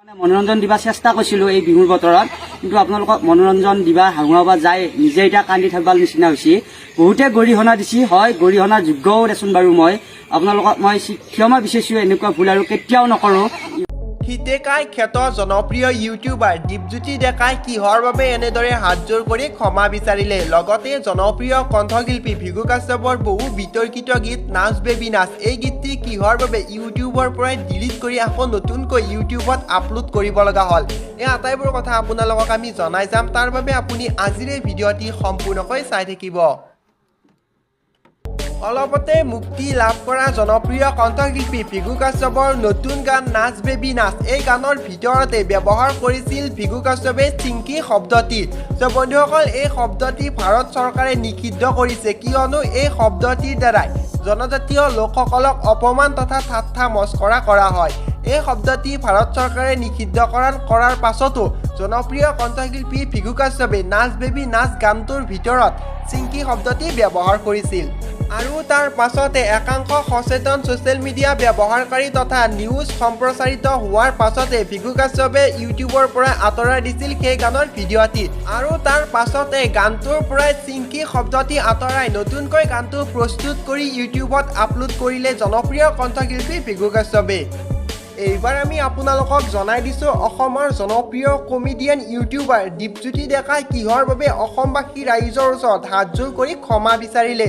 মনোৰঞ্জন দিবা চেষ্টা কৰিছিলোঁ এই বিহুৰ বতৰত, কিন্তু আপোনালোকক মনোৰঞ্জন দিবা হাহুৱাব যায় নিজে এতিয়া কান্দি থাকিবাৰ নিচিনা হৈছে। বহুতে গৰিহণা দিছে, হয় গৰিহণাৰ যোগ্যও দেচোন বাৰু। মই আপোনালোকক মই ক্ষমা বিচাৰিছোঁ, এনেকুৱা ভুল আৰু কেতিয়াও নকৰোঁ। হিতেকাই খ্যাত জনপ্ৰিয় ইউটিউবাৰ দীপজ্যোতি ডেকাই কিহৰ বাবে এনেদৰে হাতজোৰ কৰি ক্ষমা বিচাৰিলে। লগতে জনপ্ৰিয় কণ্ঠশিল্পী ভৃগু কাশ্যপৰ বহু বিতৰ্কিত গীত নাচ বেবী নাচ, এই গীতটি কিহৰ বাবে ইউটিউবৰ পৰাই ডিলিট কৰি আকৌ নতুনকৈ ইউটিউবত আপলোড কৰিব লগা হ'ল, এই আটাইবোৰ কথা আপোনালোকক আমি জনাই যাম। তাৰ বাবে আপুনি আজিৰ এই ভিডিঅ'টি সম্পূৰ্ণকৈ চাই থাকিব। অলপতে মুক্তি লাভ কৰা জনপ্ৰিয় কণ্ঠশিল্পী ভৃগু কাশ্যপৰ নতুন গান নাচ বেবী নাচ, এই গানৰ ভিতৰতে ব্যৱহাৰ কৰিছিল ভৃগু কাশ্যপে চিংকি শব্দটি। বন্ধুসকল, এই শব্দটি ভাৰত চৰকাৰে নিষিদ্ধ কৰিছে, কিয়নো এই শব্দটিৰ দ্বাৰাই জনজাতীয় লোকসকলক অপমান তথা ঠাট্টা মস্কৰা কৰা হয়। এই শব্দটি ভাৰত চৰকাৰে নিষিদ্ধকৰণ কৰাৰ পাছতো জনপ্ৰিয় কণ্ঠশিল্পী ভৃগু কাশ্যপে নাচ বেবী নাচ গানটোৰ ভিতৰত চিংকি শব্দটি ব্যৱহাৰ কৰিছিল। আৰু তাৰ পাছতে একাংশ সচেতন ছ'চিয়েল মিডিয়া ব্যৱহাৰকাৰী তথা নিউজ সম্প্ৰচাৰিত হোৱাৰ পাছতে ভৃগু কাশ্যপে ইউটিউবৰ পৰা আঁতৰাই দিছিল সেই গানৰ ভিডিঅ'টি। আৰু তাৰ পাছতে গানটোৰ পৰাই চিংকি শব্দটি আঁতৰাই নতুনকৈ গানটো প্ৰস্তুত কৰি ইউটিউবত আপলোড কৰিলে জনপ্ৰিয় কণ্ঠশিল্পী ভৃগু কাশ্যপে। এইবাৰ আমি আপোনালোকক জনাই দিছোঁ, অসমৰ জনপ্ৰিয় কমেডিয়ান ইউটিউবাৰ দীপজ্যোতি ডেকাই কিহৰ বাবে অসমবাসী ৰাইজৰ ওচৰত হাতজোৰ কৰি ক্ষমা বিচাৰিলে।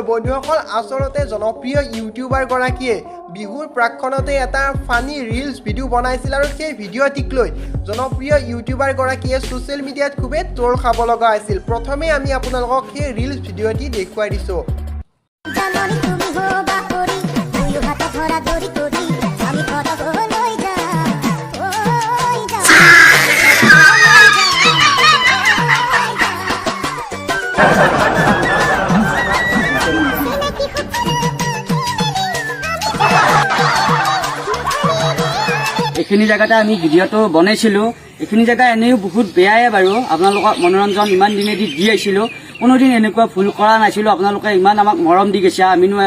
বন্ধুসকল, আচলতে জনপ্ৰিয় ইউটিউবাৰগৰাকীয়ে বিহুৰ প্ৰাক্ষণতে এটা ফানী ৰিলছ ভিডিঅ' বনাইছিল, আৰু সেই ভিডিঅ'টিক লৈ জনপ্ৰিয় ইউটিউবাৰগৰাকীয়ে ছ'চিয়েল মিডিয়াত খুবেই ট্ৰল খাব লগা হৈছিল। প্ৰথমে আমি আপোনালোকক সেই ৰিলছ ভিডিঅ'টি দেখুৱাই দিছোঁ। এইখিনি জেগাতে আমি ভিডিঅ'টো বনাইছিলোঁ। এইখিনি জেগা এনেও বহুত বেয়াই বাৰু, আপোনালোকক মনোৰঞ্জন ইমান দিনেদি দি আহিছিলোঁ, কোনোদিন এনেকুৱা ভুল কৰা নাছিলোঁ। আপোনালোকে ইমান আমাক মৰম দি গৈছে, আমিনো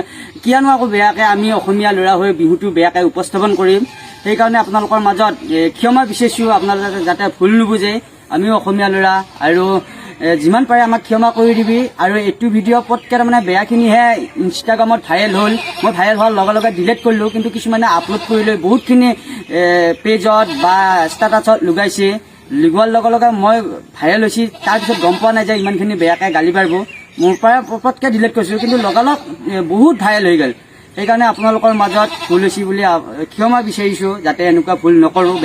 কিয়নো আকৌ বেয়াকৈ আমি অসমীয়া ল'ৰা হৈ বিহুটো বেয়াকৈ উপস্থাপন কৰিম। সেইকাৰণে আপোনালোকৰ মাজত ক্ষমা বিচাৰিছোঁ, আপোনালোকে যাতে ভুল নুবুজে। আমিও অসমীয়া ল'ৰা, আৰু যিমান পাৰে আমাক ক্ষমা কৰি দিবি। আৰু এইটো ভিডিঅ' পটকৈ তাৰমানে বেয়াখিনিহে ইনষ্টাগ্ৰামত ভাইৰেল হ'ল, মই ভাইৰেল হোৱাৰ লগে লগে ডিলিট কৰিলোঁ, কিন্তু কিছুমানে আপলোড কৰি লৈ বহুতখিনি পেজত বা ষ্টেটাছত লগাইছে। লগোৱাৰ লগে লগে মই ভাইৰেল হৈছোঁ, তাৰপিছত গম পোৱা নাই যে ইমানখিনি বেয়াকৈ গালি পাৰিব, মোৰ পৰা পটকৈ ডিলিট কৰিছোঁ, কিন্তু লগালগ বহুত ভাইৰেল হৈ গ'ল। সেইকাৰণে আপোনালোকৰ মাজত ভুল হৈছে বুলি ক্ষমা বিচাৰিছোঁ, যাতে এনেকুৱা ভুল নকৰোঁ।